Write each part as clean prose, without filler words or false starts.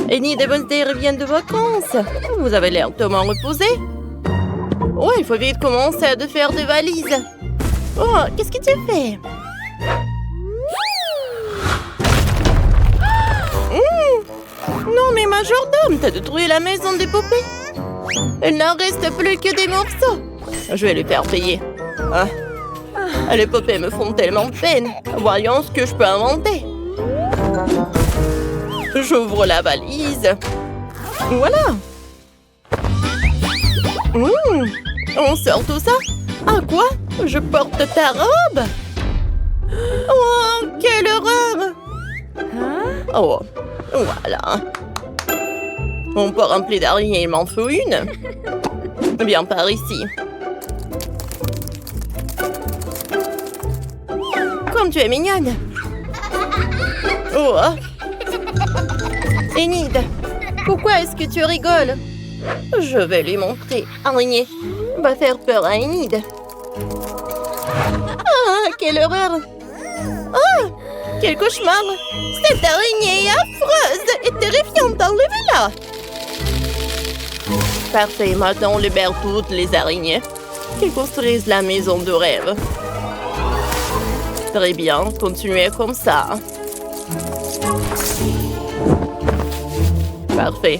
Enid et Wednesday reviennent de vacances. Vous avez l'air tellement reposé. Oh, il faut vite commencer à faire des valises. Oh, qu'est-ce que tu fais? Non, mais majordome, t'as détruit la maison des poupées. Il n'en reste plus que des morceaux. Je vais les faire payer. Les poupées me font tellement peine. Voyons ce que je peux inventer. J'ouvre la valise. Voilà. On sort tout ça. Ah quoi? Je porte ta robe? Oh, quelle horreur! Oh, voilà. Mon pot rempli d'araignées, il m'en faut une. Viens par ici. Comme tu es mignonne. Oh. Enid, pourquoi est-ce que tu rigoles? Je vais lui montrer. Araignée va faire peur à Enid. Ah, quelle horreur! Oh, quel cauchemar! Cette araignée est affreuse et terrifiante, enlevez-la! Parfait, maintenant on libère toutes les araignées qui construisent la maison de rêve. Très bien, continuez comme ça. Parfait,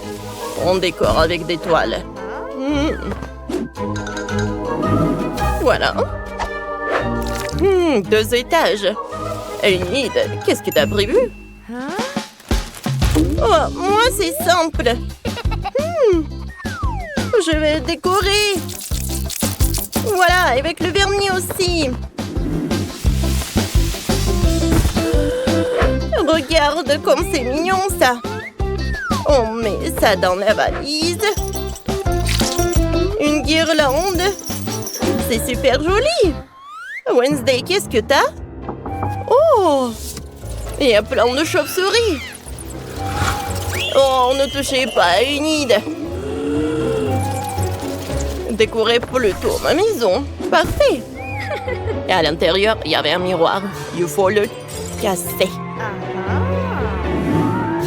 on décore avec des toiles. Voilà. 2 étages. Enid, qu'est-ce que t'as prévu? Oh, moi c'est simple. Je vais décorer. Voilà, avec le vernis aussi. Regarde comme c'est mignon ça. On met ça dans la valise. Une guirlande. C'est super joli. Wednesday, qu'est-ce que t'as? Oh! Il y a plein de chauves-souris. Oh, ne touchez pas à Enid. Décorez plutôt ma maison. Parfait. Et à l'intérieur, il y avait un miroir. Il faut le casser.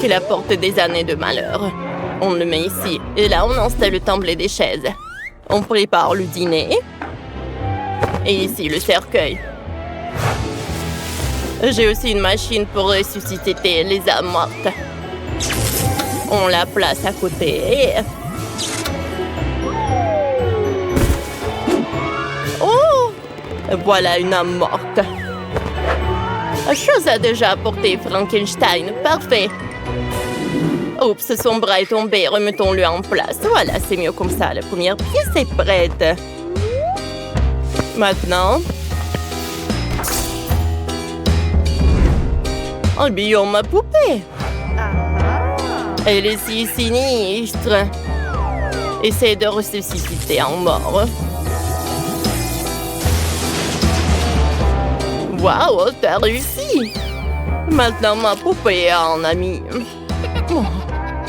Il apporte des années de malheur. On le met ici. Et là, on installe le tablet des chaises. On prépare le dîner. Et ici, le cercueil. J'ai aussi une machine pour ressusciter les âmes mortes. On la place à côté. Oh! Voilà une âme morte. Chose a déjà apporté Frankenstein. Parfait. Oups, son bras est tombé. Remettons-le en place. Voilà, c'est mieux comme ça. La première pièce est prête. Maintenant, habillons ma poupée. Elle est si sinistre. Essaie de ressusciter en mort. Waouh, t'as réussi. Maintenant, ma poupée est en ami. Oh,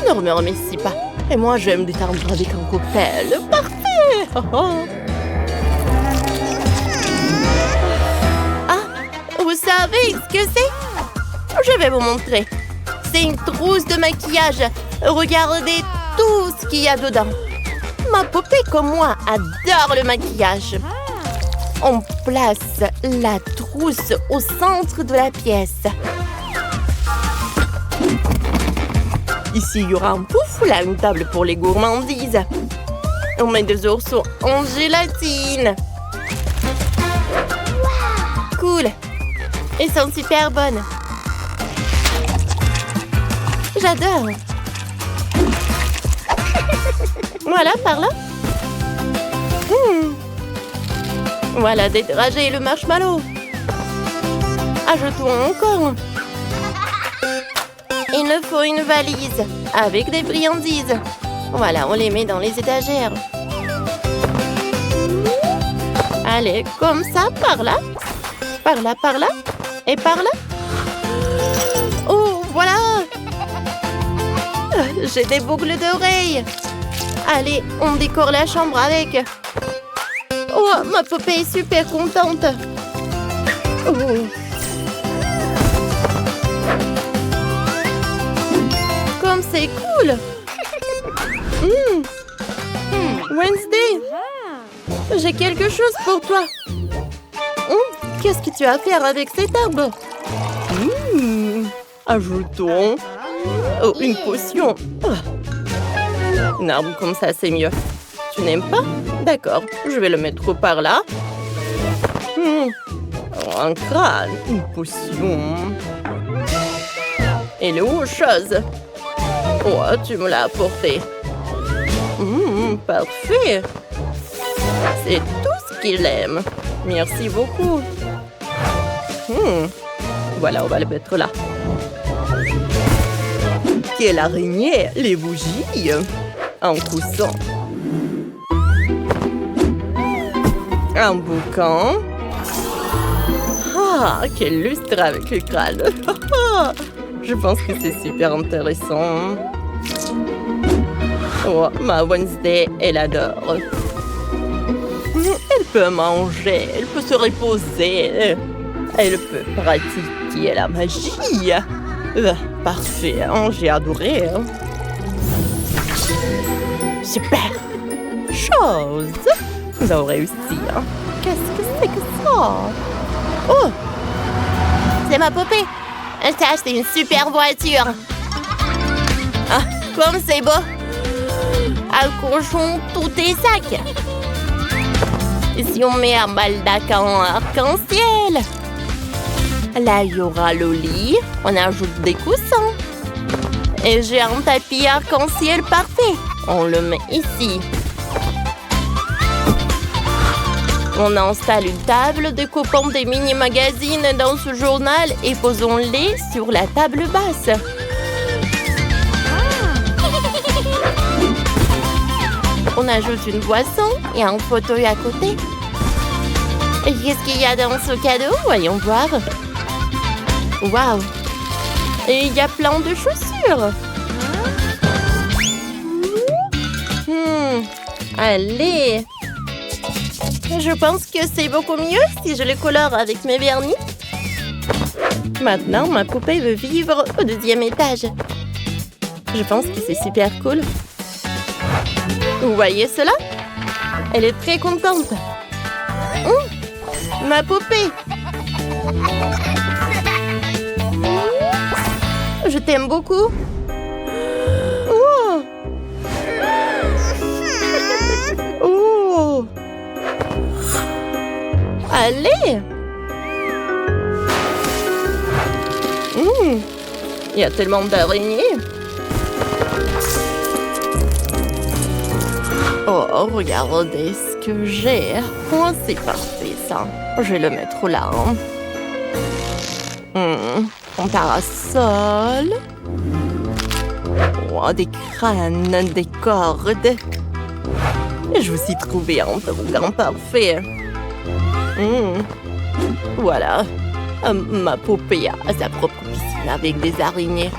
ne me remercie pas. Et moi, je vais me détendre avec un cocktail. Parfait. Vous savez ce que c'est? Je vais vous montrer. C'est une trousse de maquillage. Regardez tout ce qu'il y a dedans. Ma poupée comme moi adore le maquillage. On place la trousse au centre de la pièce. Ici, il y aura un pouf, là, une table pour les gourmandises. On met des oursons en gélatine. Cool. Elles sont super bonnes. J'adore. Voilà, par là. Voilà des dragées et le marshmallow. Ajoutons encore. Il nous faut une valise avec des friandises. Voilà, on les met dans les étagères. Allez, comme ça, par là. Par là, par là. Et par là. Oh, voilà. J'ai des boucles d'oreilles. Allez, on décore la chambre avec. Oh, ma poupée est super contente. Comme c'est cool! Wednesday! J'ai quelque chose pour toi! Qu'est-ce que tu vas faire avec cet arbre? Ajoutons... Oh, une potion! Un arbre comme ça, c'est mieux. Tu n'aimes pas? D'accord, je vais le mettre par là. Un crâne, une potion. Et l'autre chose. Oh, tu me l'as apporté. Parfait. C'est tout ce qu'il aime. Merci beaucoup. Voilà, on va le mettre là. Quelle araignée, les bougies. Un coussin. Un boucan. Ah, quel lustre avec le crâne. Je pense que c'est super intéressant. Oh, ma Wednesday, elle adore. Elle peut manger, elle peut se reposer. Elle peut pratiquer la magie. Parfait, hein, j'ai adoré. Super. Chose. Nous avons réussi. Hein. Qu'est-ce que c'est que ça? Oh! C'est ma poupée. Elle t'a acheté une super voiture. Ah, comme c'est beau. Accrochons tous tes sacs. Et si on met un baldac en arc-en-ciel? Là, il y aura le lit. On ajoute des coussins. Et j'ai un tapis arc-en-ciel parfait. On le met ici. On installe une table, découpons des mini-magazines dans ce journal et posons-les sur la table basse. On ajoute une boisson et un fauteuil à côté. Et qu'est-ce qu'il y a dans ce cadeau? Voyons voir. Waouh! Et il y a plein de chaussures. Allez! Je pense que c'est beaucoup mieux si je le colore avec mes vernis. Maintenant, ma poupée veut vivre au 2e étage. Je pense que c'est super cool. Vous voyez cela? Elle est très contente. Ma poupée! Je t'aime beaucoup. Oh! Oh! Allez! Il y a tellement d'araignées. Oh, regardez ce que j'ai. Oh, c'est parfait, ça. Je vais le mettre là. Un parasol. Oh, des crânes, des cordes. Je vous ai trouvé un toboggan parfait. Voilà. Ma poupée a sa propre piscine avec des araignées.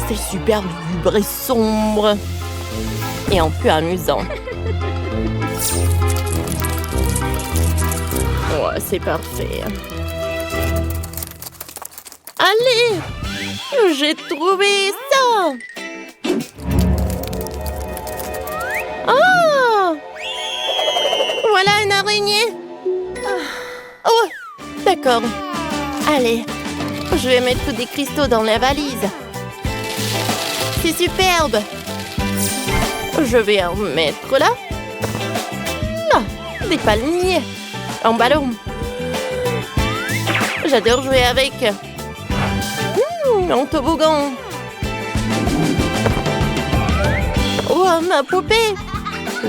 C'est super lugubre et sombre. Et un peu amusant. Ouais, c'est parfait. Allez! J'ai trouvé ça! Oh! Voilà une araignée! Oh! D'accord. Allez, je vais mettre des cristaux dans la valise. C'est superbe! Je vais en mettre là. Là, des palmiers. Un ballon. J'adore jouer avec. Un toboggan. Oh, ma poupée.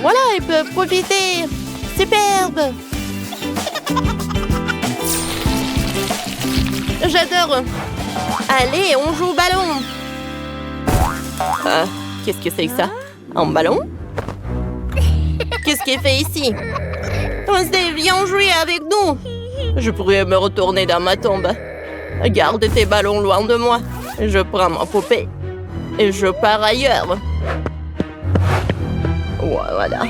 Voilà, elle peut profiter. Superbe. J'adore. Allez, on joue au ballon. Qu'est-ce que c'est que ça? Un ballon? Qu'est-ce qui est fait ici? Wednesday, viens jouer avec nous. Je pourrais me retourner dans ma tombe. Garde tes ballons loin de moi. Je prends ma poupée et je pars ailleurs. Ouais, voilà.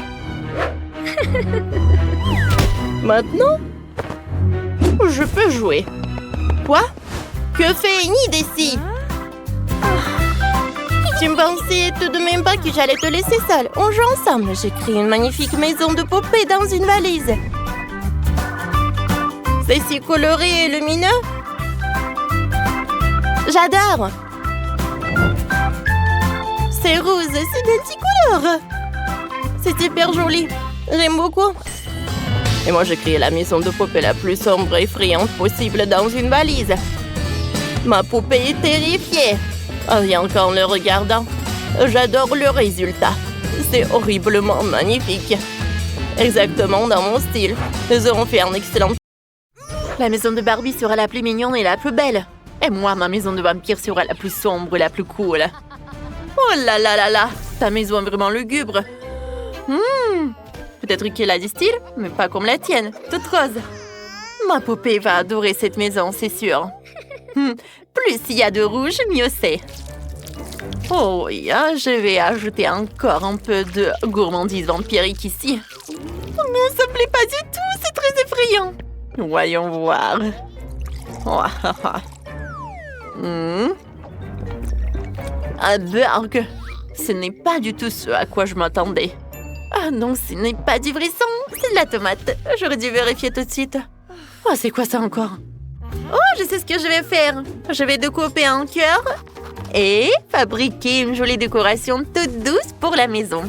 Maintenant, je peux jouer. Quoi? Que fait Enid ici? Tu me pensais tout de même pas que j'allais te laisser seule. On joue ensemble. J'ai créé une magnifique maison de poupées dans une valise. C'est si coloré et lumineux. J'adore. C'est rose, c'est multicolore. C'est super joli. J'aime beaucoup. Et moi, j'ai créé la maison de poupée la plus sombre et effrayante possible dans une valise. Ma poupée est terrifiée. Rien qu'en le regardant. J'adore le résultat. C'est horriblement magnifique. Exactement dans mon style. Nous aurons fait un excellent... La maison de Barbie sera la plus mignonne et la plus belle. Et moi, ma maison de vampire sera la plus sombre et la plus cool. Oh là là là là, ta maison est vraiment lugubre. Peut-être qu'elle a du style, mais pas comme la tienne, toute rose. Ma poupée va adorer cette maison, c'est sûr. Plus il y a de rouge, mieux c'est. Oh oui, je vais ajouter encore un peu de gourmandise vampirique ici. Oh non, ça me plaît pas du tout, c'est très effrayant. Voyons voir. Un burger. Ce n'est pas du tout ce à quoi je m'attendais. Ah non, ce n'est pas du brisson, c'est de la tomate. J'aurais dû vérifier tout de suite. Oh, c'est quoi ça encore? Oh, je sais ce que je vais faire. Je vais découper un cœur et fabriquer une jolie décoration toute douce pour la maison.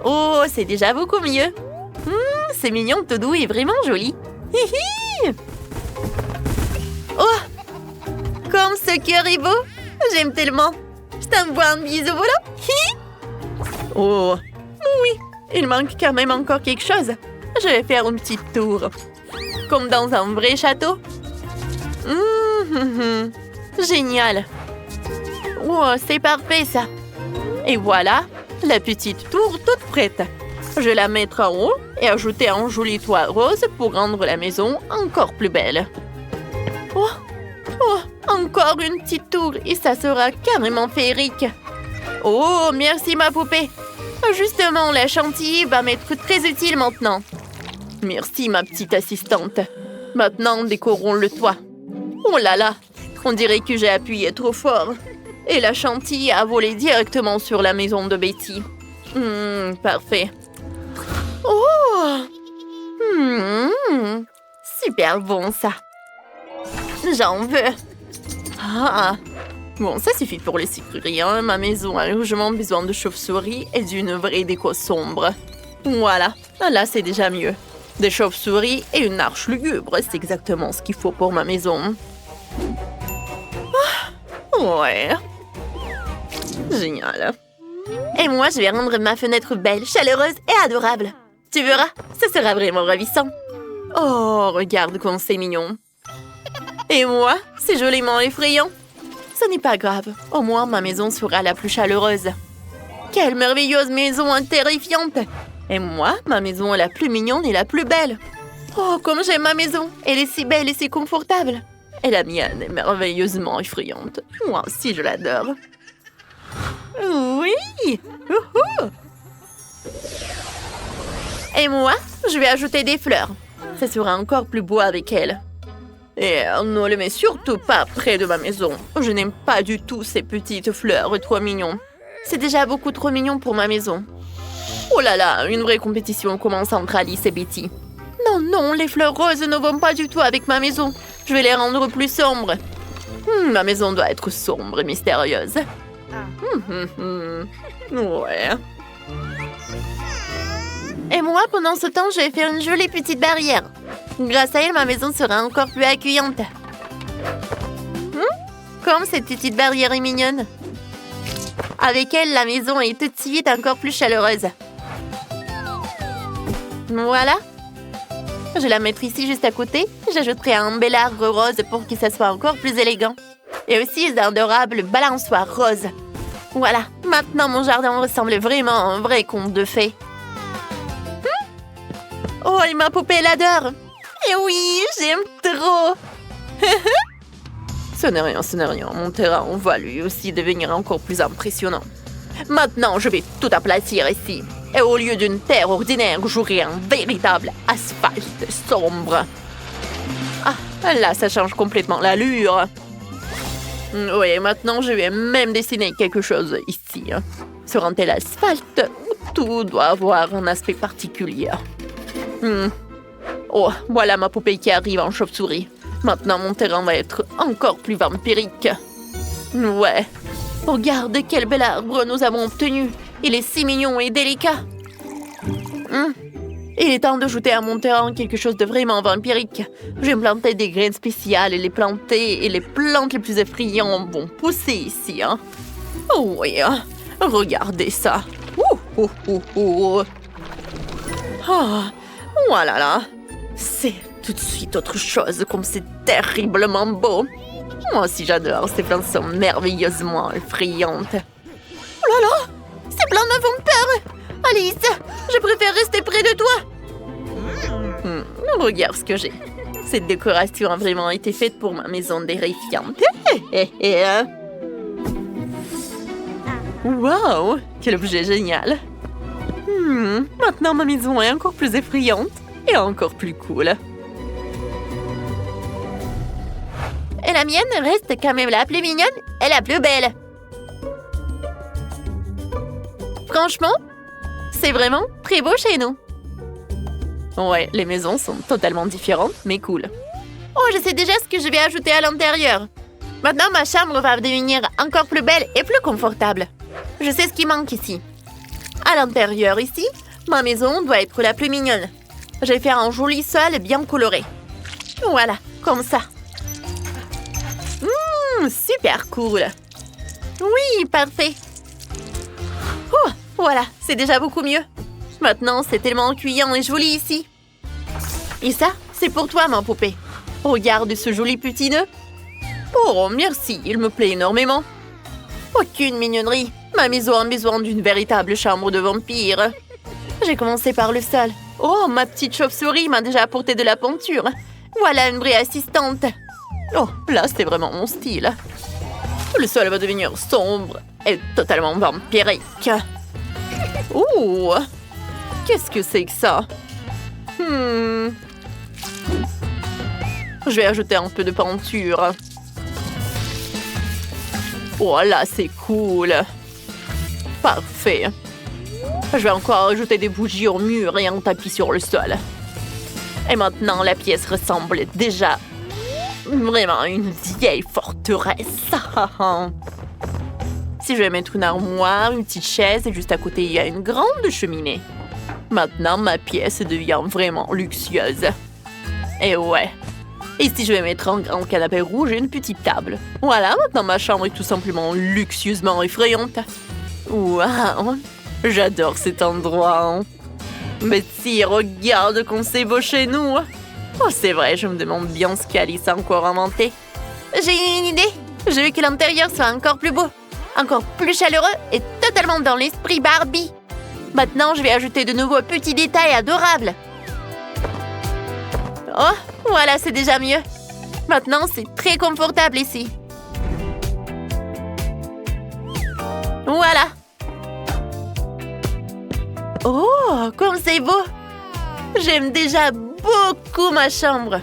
Oh, c'est déjà beaucoup mieux. C'est mignon, tout doux et vraiment joli. Hihi! Oh! Comme ce cœur est beau! J'aime tellement! Je t'envoie un bisou, voilà! Hihi! Oh! Oui! Il manque quand même encore quelque chose. Je vais faire un petit tour. Comme dans un vrai château. Génial! Oh, c'est parfait, ça! Et voilà, la petite tour toute prête. Je la mettrai en haut et ajouter un joli toit rose pour rendre la maison encore plus belle. Oh, encore une petite tour et ça sera carrément féerique. Oh, merci ma poupée. Justement, la chantilly va m'être très utile maintenant. Merci ma petite assistante. Maintenant, décorons le toit. Oh là là, on dirait que j'ai appuyé trop fort. Et la chantilly a volé directement sur la maison de Betty. Parfait. Oh! Super bon, ça. J'en veux. Ah! Bon, ça suffit pour les sucreries. Ma maison a largement besoin de chauves-souris et d'une vraie déco sombre. Voilà. Là, c'est déjà mieux. Des chauves-souris et une arche lugubre. C'est exactement ce qu'il faut pour ma maison. Ouais. Génial. Et moi, je vais rendre ma fenêtre belle, chaleureuse et adorable. Tu verras, ce sera vraiment ravissant. Oh, regarde comme c'est mignon. Et moi, c'est joliment effrayant. Ce n'est pas grave, au moins ma maison sera la plus chaleureuse. Quelle merveilleuse maison terrifiante. Et moi, ma maison est la plus mignonne et la plus belle. Oh, comme j'aime ma maison. Elle est si belle et si confortable. Et la mienne est merveilleusement effrayante. Moi aussi, je l'adore. Oui! Et moi, je vais ajouter des fleurs. Ça sera encore plus beau avec elles. Et ne les mets surtout pas près de ma maison. Je n'aime pas du tout ces petites fleurs trop mignons. C'est déjà beaucoup trop mignon pour ma maison. Oh là là, une vraie compétition commence entre Alice et Betty. Non, non, les fleurs roses ne vont pas du tout avec ma maison. Je vais les rendre plus sombres. Ma maison doit être sombre et mystérieuse. Ouais. Et moi, pendant ce temps, je vais faire une jolie petite barrière. Grâce à elle, ma maison sera encore plus accueillante. Comme cette petite barrière est mignonne. Avec elle, la maison est tout de suite encore plus chaleureuse. Voilà. Je la mettrai ici juste à côté. J'ajouterai un bel arbre rose pour que ça soit encore plus élégant. Et aussi d'adorables balançoires roses. Voilà, maintenant mon jardin ressemble vraiment à un vrai conte de fées. Oh, et ma poupée l'adore. Et oui, j'aime trop. Ce n'est rien, ce n'est rien. Mon terrain va lui aussi devenir encore plus impressionnant. Maintenant, je vais tout aplatir ici. Et au lieu d'une terre ordinaire, j'aurai un véritable asphalte sombre. Ah, là, ça change complètement l'allure. Oui, maintenant je vais même dessiner quelque chose ici. Sur un tel asphalte, tout doit avoir un aspect particulier. Oh, voilà ma poupée qui arrive en chauve-souris. Maintenant mon terrain va être encore plus vampirique. Ouais. Regarde quel bel arbre nous avons obtenu. Il est si mignon et délicat. Il est temps d'ajouter à mon terrain quelque chose de vraiment vampirique. Je vais planter des graines spéciales et les planter, et les plantes les plus effrayantes vont pousser ici. Oh oui, regardez ça. Voilà là. C'est tout de suite autre chose, comme c'est terriblement beau. Moi aussi j'adore, ces plantes sont merveilleusement effrayantes. Oh là là, ces plantes me font peur. Alice, je préfère rester près de toi. Regarde ce que j'ai. Cette décoration a vraiment été faite pour ma maison terrifiante. Wow, quel objet génial. Maintenant ma maison est encore plus effrayante et encore plus cool. Et la mienne reste quand même la plus mignonne et la plus belle. Franchement, c'est vraiment très beau chez nous. Ouais, les maisons sont totalement différentes, mais cool. Oh, je sais déjà ce que je vais ajouter à l'intérieur. Maintenant, ma chambre va devenir encore plus belle et plus confortable. Je sais ce qui manque ici. À l'intérieur, ici, ma maison doit être la plus mignonne. Je vais faire un joli sol bien coloré. Voilà, comme ça. Super cool. Oui, parfait. Oh, voilà, c'est déjà beaucoup mieux. Maintenant, c'est tellement accueillant et joli ici. Et ça, c'est pour toi, ma poupée. Regarde ce joli petit nœud. Oh, merci, il me plaît énormément. Aucune mignonnerie. Ma maison a besoin d'une véritable chambre de vampire. J'ai commencé par le sol. Oh, ma petite chauve-souris m'a déjà apporté de la peinture. Voilà une vraie assistante. Oh, là, c'est vraiment mon style. Le sol va devenir sombre et totalement vampirique. Oh, qu'est-ce que c'est que ça? Je vais ajouter un peu de peinture. Oh là, c'est cool. Parfait. Je vais encore ajouter des bougies au mur et un tapis sur le sol. Et maintenant, la pièce ressemble déjà vraiment à une vieille forteresse. Si je vais mettre une armoire, une petite chaise et juste à côté, il y a une grande cheminée. Maintenant, ma pièce devient vraiment luxueuse. Et ouais. Ici, je vais mettre un grand canapé rouge et une petite table. Voilà, maintenant ma chambre est tout simplement luxueusement effrayante. Waouh, j'adore cet endroit. Mais si, regarde comme c'est beau chez nous. Oh, c'est vrai, je me demande bien ce qu'Alice a encore inventé. J'ai une idée. Je veux que l'intérieur soit encore plus beau, encore plus chaleureux et totalement dans l'esprit Barbie. Maintenant, je vais ajouter de nouveaux petits détails adorables. Oh, voilà, c'est déjà mieux. Maintenant, c'est très confortable ici. Voilà. Oh, comme c'est beau. J'aime déjà beaucoup ma chambre.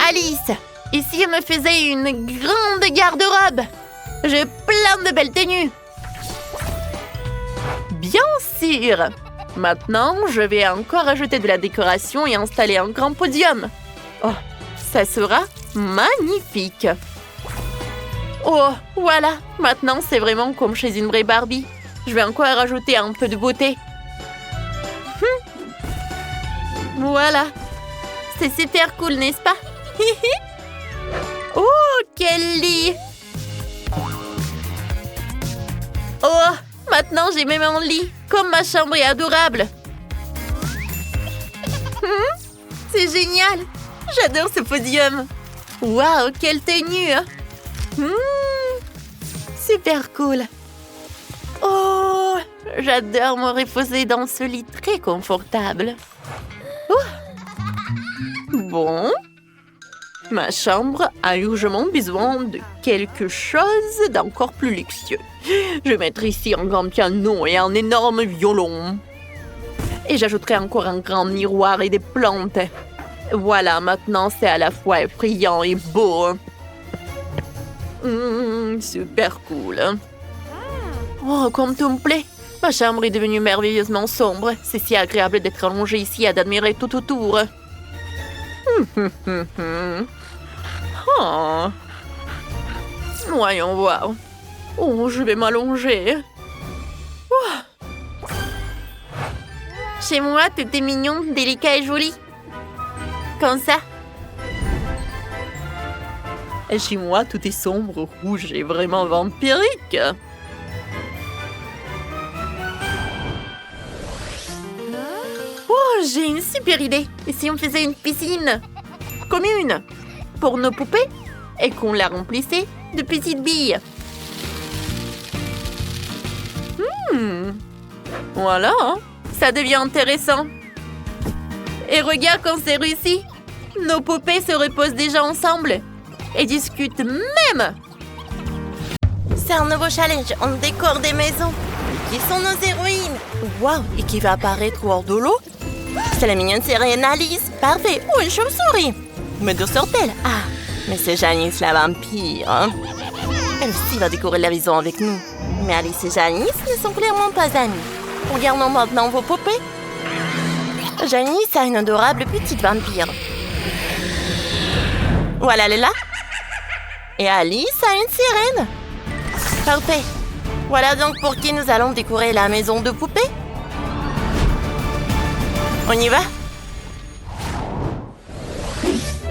Alice, ici, je me faisais une grande garde-robe. J'ai plein de belles tenues. Bien sûr. Maintenant, je vais encore ajouter de la décoration et installer un grand podium. Oh, ça sera magnifique. Oh, voilà. Maintenant, c'est vraiment comme chez une vraie Barbie. Je vais encore rajouter un peu de beauté. Voilà. C'est super cool, n'est-ce pas? Oh, quel lit! Oh, maintenant j'ai même un lit. Comme ma chambre est adorable. C'est génial. J'adore ce podium. Waouh, quelle tenue. Super cool. Oh, j'adore me reposer dans ce lit très confortable. Bon. Ma chambre a urgemment besoin de quelque chose d'encore plus luxueux. Je vais mettre ici un grand piano et un énorme violon. Et j'ajouterai encore un grand miroir et des plantes. Voilà, maintenant c'est à la fois effrayant et beau. Super cool. Oh, comme tout me plaît. Ma chambre est devenue merveilleusement sombre. C'est si agréable d'être allongée ici et d'admirer tout autour. Oh. Voyons voir. Oh, je vais m'allonger. Oh. Chez moi, tout est mignon, délicat et joli. Comme ça. Et chez moi, tout est sombre, rouge et vraiment vampirique. Oh, j'ai une super idée. Et si on faisait une piscine commune pour nos poupées et qu'on la remplissait de petites billes? Voilà, ça devient intéressant. Et regarde comme c'est réussi. Nos poupées se reposent déjà ensemble et discutent même. C'est un nouveau challenge. On décore des maisons. Qui sont nos héroïnes? Waouh, et qui va apparaître hors de l'eau? C'est la mignonne sirène Alice. Parfait. Oh, une chauve-souris. Mais d'où sort-elle? Ah, mais c'est Janice la vampire. Elle aussi va décorer la maison avec nous. Mais Alice et Janice ne sont clairement pas amies. Regardons maintenant vos poupées. Janice a une adorable petite vampire. Voilà, elle est là. Et Alice a une sirène. Parfait. Voilà donc pour qui nous allons décorer la maison de poupées. On y va?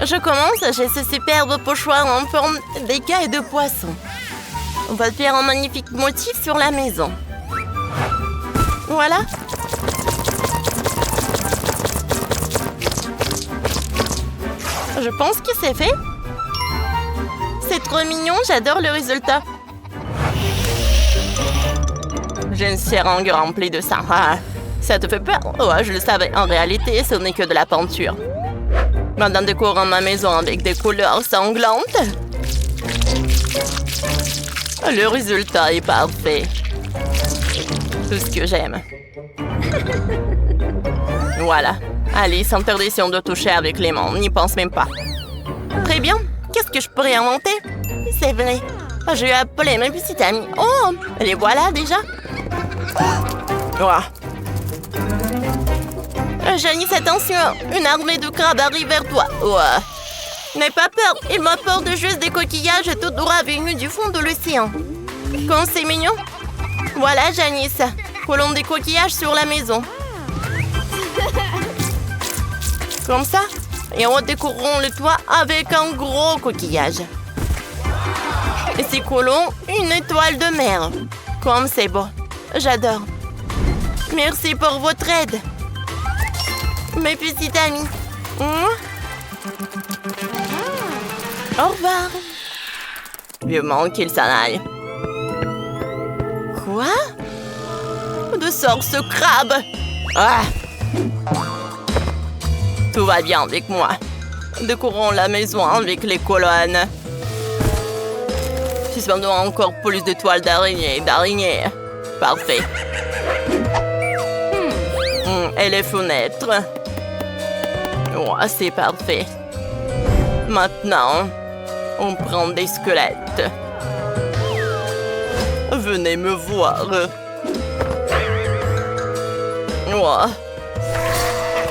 Je commence. J'ai ce superbe pochoir en forme d'écailles de poisson. On va faire un magnifique motif sur la maison. Voilà. Je pense que c'est fait. C'est trop mignon, j'adore le résultat. J'ai une seringue remplie de ça. Ah, ça te fait peur? Oh, je le savais. En réalité, ce n'est que de la peinture. Maintenant, décorons ma maison avec des couleurs sanglantes. Le résultat est parfait. Tout ce que j'aime. Voilà. Allez, sans interdiction de toucher avec les mains. N'y pense même pas. Très bien. Qu'est-ce que je pourrais inventer? C'est vrai. Je vais appeler mes petites amies. Oh, les voilà déjà. Oh. Janice, attention. Une armée de crabes arrive vers toi. Oh. N'aie pas peur. Il m'apporte juste des coquillages tout droit venus du fond de l'océan. Comme c'est mignon. Voilà, Janice. Collons des coquillages sur la maison. Comme ça. Et on décorera le toit avec un gros coquillage. Et c'est collons une étoile de mer. Comme c'est beau. J'adore. Merci pour votre aide. Mes petites amies. Au revoir. Vivement qu'il s'en aille. Quoi? De sort ce crabe. Ah! Tout va bien avec moi. Décorons la maison avec les colonnes. Suspendons encore plus de toiles d'araignée. Parfait. Et les fenêtres. Oh, c'est parfait. Maintenant, on prend des squelettes. Venez me voir. Oh.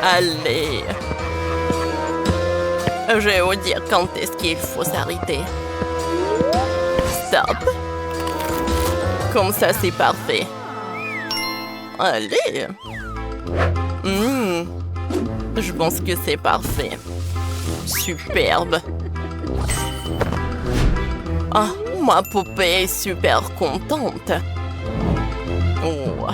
Allez. Je vais vous dire quand est-ce qu'il faut s'arrêter. Stop. Comme ça, c'est parfait. Allez. Je pense que c'est parfait. Superbe. Ah, ma poupée est super contente. Oh.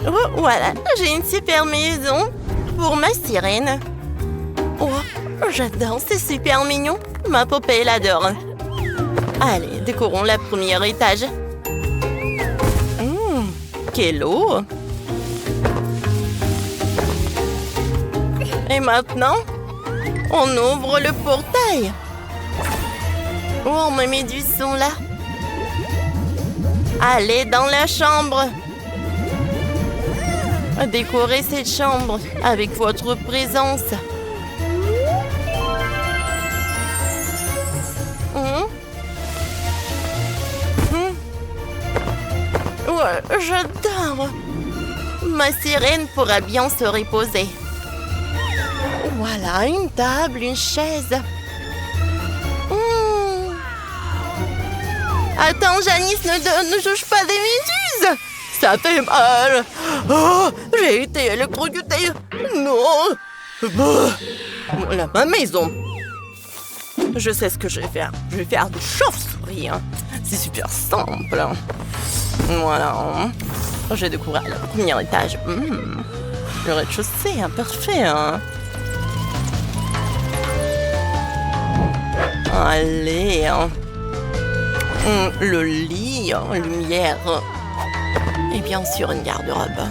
Oh, voilà, j'ai une super maison pour ma sirène. Oh, j'adore, c'est super mignon. Ma poupée l'adore. Allez, décorons le premier étage. Quelle eau! Et maintenant, on ouvre le portail. Oh, mes méduses sont là. Allez dans la chambre. Décorez cette chambre avec votre présence. Ouais, j'adore. Ma sirène pourra bien se reposer. Voilà, une table, une chaise. Attends, Janice, ne touche pas des méduses. Ça fait mal. Oh, j'ai été électrocutée. Non. Voilà ma maison. Je sais ce que je vais faire. Je vais faire des chauves-souris. C'est super simple. Voilà. Je vais découvrir le premier étage. Le rez-de-chaussée, parfait. Allez. Le lit, lumière. Et bien sûr, une garde-robe.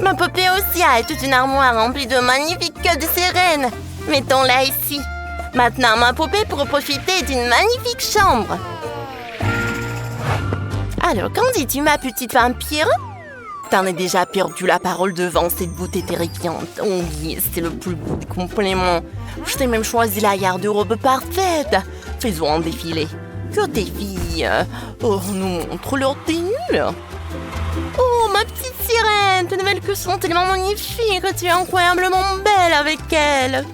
Ma poupée aussi a toute une armoire remplie de magnifiques queues de sirènes. Mettons-la ici. Maintenant, ma poupée pourra profiter d'une magnifique chambre. Alors, qu'en dis-tu, ma petite vampire? T'en as déjà perdu la parole devant cette beauté terrifiante. Oh oui, c'est le plus beau des compliments. Je t'ai même choisi la garde-robe parfaite. Faisons un défilé. Que tes filles nous montrent leur tenue. Oh, ma petite sirène, tes nouvelles queues sont tellement magnifiques. Tu es incroyablement belle avec elles.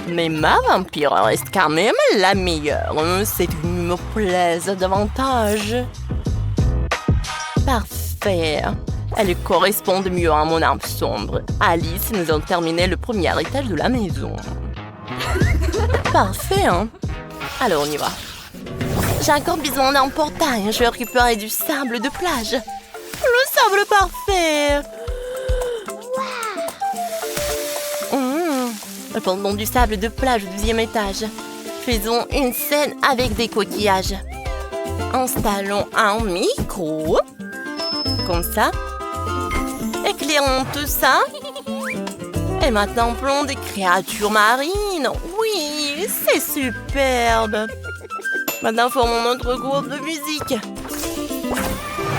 Mais ma vampire reste quand même la meilleure. Cette tenue me plaise davantage. Parfait. Elles correspondent mieux à mon âme sombre. Alice, nous avons terminé le premier étage de la maison. Parfait, Alors, on y va. J'ai encore besoin d'un portail. Je vais récupérer du sable de plage. Le sable parfait. Pendant du sable de plage au 2e étage. Faisons une scène avec des coquillages. Installons un micro. Comme ça. Éclairons tout ça. Et maintenant, plomb des créatures marines. Oui, c'est superbe. Maintenant, formons notre groupe de musique.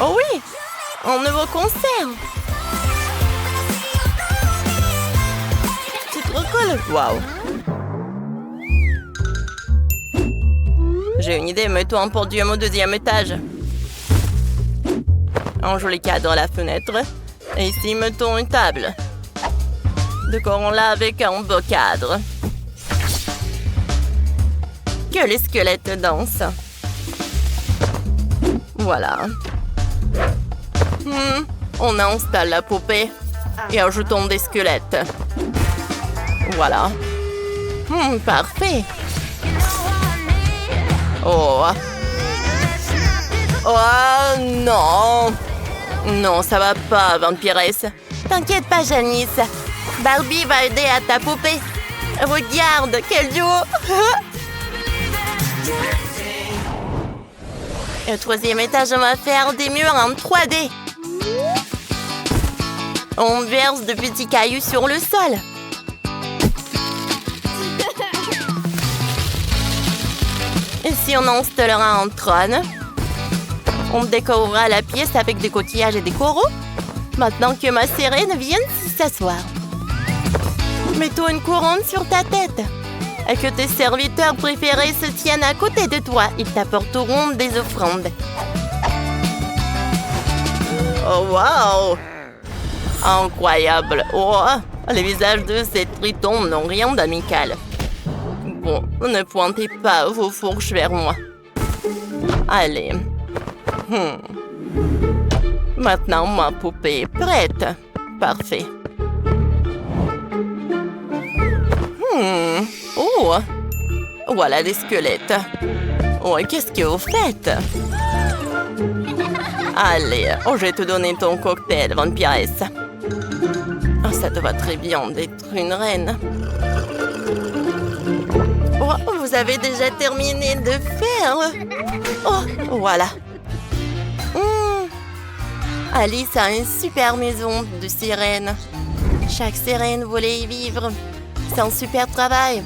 Oh oui, un nouveau concert. C'est trop cool. Waouh. J'ai une idée, mettons un podium au 2e étage. Un joli cadre à la fenêtre. Et ici, mettons une table. Décorons-la avec un beau cadre. Que les squelettes dansent. Voilà. On installe la poupée et ajoutons des squelettes. Voilà. Parfait. Oh. Oh non. Non, ça va pas, vampiresse. T'inquiète pas, Janice. Barbie va aider à ta poupée. Regarde, quel duo. Au 3e étage, on va faire des murs en 3D. On verse de petits cailloux sur le sol. Ici, on installera un trône. On décorera la pièce avec des coquillages et des coraux. Maintenant que ma sirène vient s'asseoir. Mettons une couronne sur ta tête. Et que tes serviteurs préférés se tiennent à côté de toi. Ils t'apporteront des offrandes. Oh, wow! Incroyable! Oh, les visages de ces tritons n'ont rien d'amical. Bon, ne pointez pas vos fourches vers moi. Allez. Maintenant, ma poupée est prête. Parfait. Oh! Voilà des squelettes. Oh, qu'est-ce que vous faites? Allez, je vais te donner ton cocktail, vampiresse. Ça te va très bien d'être une reine. Oh, vous avez déjà terminé de faire? Oh, voilà. Alice a une super maison de sirène. Chaque sirène voulait y vivre. C'est un super travail.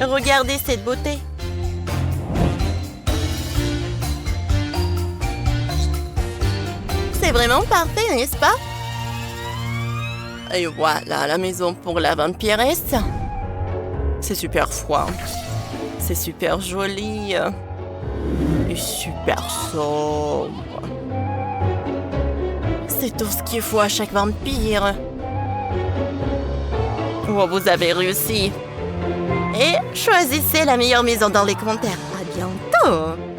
Regardez cette beauté. C'est vraiment parfait, n'est-ce pas? Et voilà la maison pour la vampiresse. C'est super froid. C'est super joli. Et super sombre. C'est tout ce qu'il faut à chaque vampire. Oh, vous avez réussi. Et choisissez la meilleure maison dans les commentaires. À bientôt!